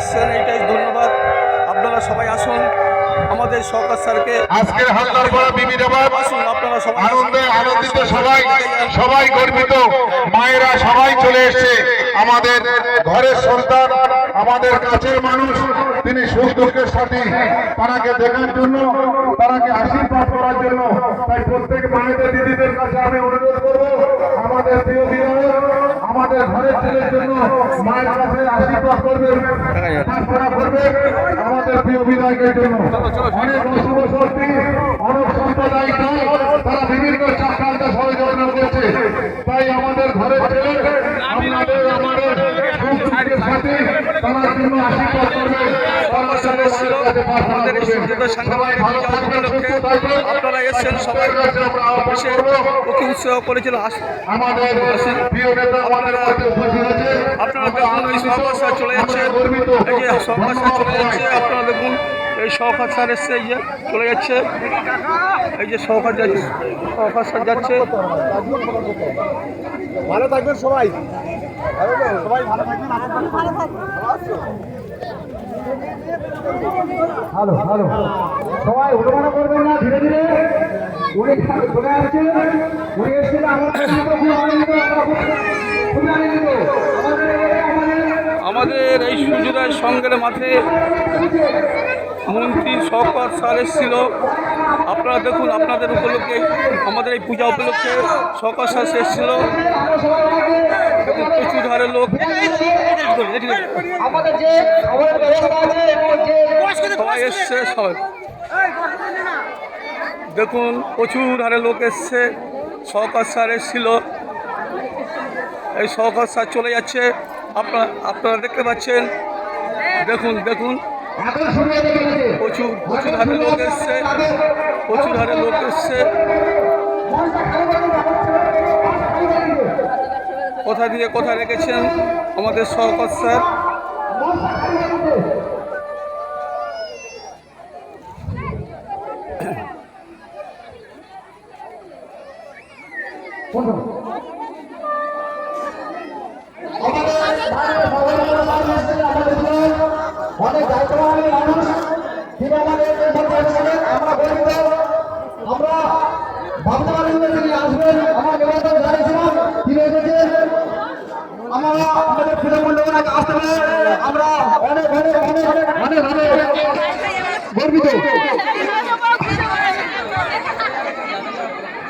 এসছেন, এইটাই ধন্যবাদ। আপনারা সবাই আসুন, আমাদের সরকার স্যারকে আজকের হালদার করা বিবি দেবার আসুন, আপনারা সবাই আনন্দে আনন্দিত, সবাই গর্বিত। মায়েরা সবাই চলে এসছে, আমাদের ঘরের সন্তান, আমাদের কাছের মানুষ, তিনি সুখ দুঃখের সাথী, তারাকে দেখার জন্য, তারাকে আশীর্বাদ করার জন্য। তাই প্রত্যেক মায়েদের দিদিদের কাছে আমি অনুরোধ করবো, আমাদের প্রিয় বিধায়ক আমাদের ঘরের ছেলের জন্য মায়ের কাছে আশীর্বাদ করবেন, প্রার্থনা করবেন আমাদের প্রিয় বিধায়কের জন্য। অনেক অশুভ শক্তি, অনেক সাম্প্রদায়িক দল, তারা বিভিন্ন চক্রান্ত ষড়যন্ত্র করছে। তাই আমাদের ঘরের ছেলে আমাদের সাথী, তার জন্য আশীর্বাদ করবেন, আপনারা এসছেন, সবাই এসে ওকে উৎসাহ করেছিল। আমাদের প্রিয় নেতা আমাদের মধ্যে উপস্থিত আছে। আপনারা দেখুন এই সরকার স্যার চলে যাচ্ছে, এই যে সরকার স্যার চলে যাচ্ছে, আপনারা দেখুন এই সরকার স্যার এসছে, এই যে চলে যাচ্ছে, এই যে সরকার যাচ্ছে, সরকার স্যার যাচ্ছে। ভালো থাকবেন সবাই, সবাই ভালো থাকবেন, ভালো ভালো সবাই উঠোনা করবেন না, ধীরে ধীরে উনি চলে আসছে, উনি এসেছিল আমরা খুব আনন্দিত, খুবই আনন্দিত। আমাদের এই সূর্যোদয় সঙ্গের মাঠে মন্ত্রী সরকার স্যার এসেছিল। আপনারা দেখুন, আপনাদের উপলক্ষে, আমাদের এই পূজা উপলক্ষে সরকার স্যার এসেছিল। প্রচুর হারে লোক সবাই এসছে, সবাই দেখুন প্রচুর হারে লোক এসছে। সরকার স্যার এসেছিল, এই সরকার স্যার চলে যাচ্ছে, আপনারা দেখতে পাচ্ছেন। দেখুন দেখুন প্রচুর হারে লোক এসছে, প্রচুর হারে লোক এসছে। কোথা দিয়ে কোথা রেখেছেন আমাদের সরকার স্যার। অনেক দায়িত্ববান মানুষ, তিনি আমাদের আমরা গর্বিত। আমরা ভাবতে পারিনি তিনি আসবেন, আমার নিমন্ত্রণ জানিয়েছিলাম, তিনি এসেছেন। আমরা আমাদের তৃণমূল লোকেরা আসতে পারে, আমরা অনেক অনেক অনেক অনেক অনেক গর্বিত।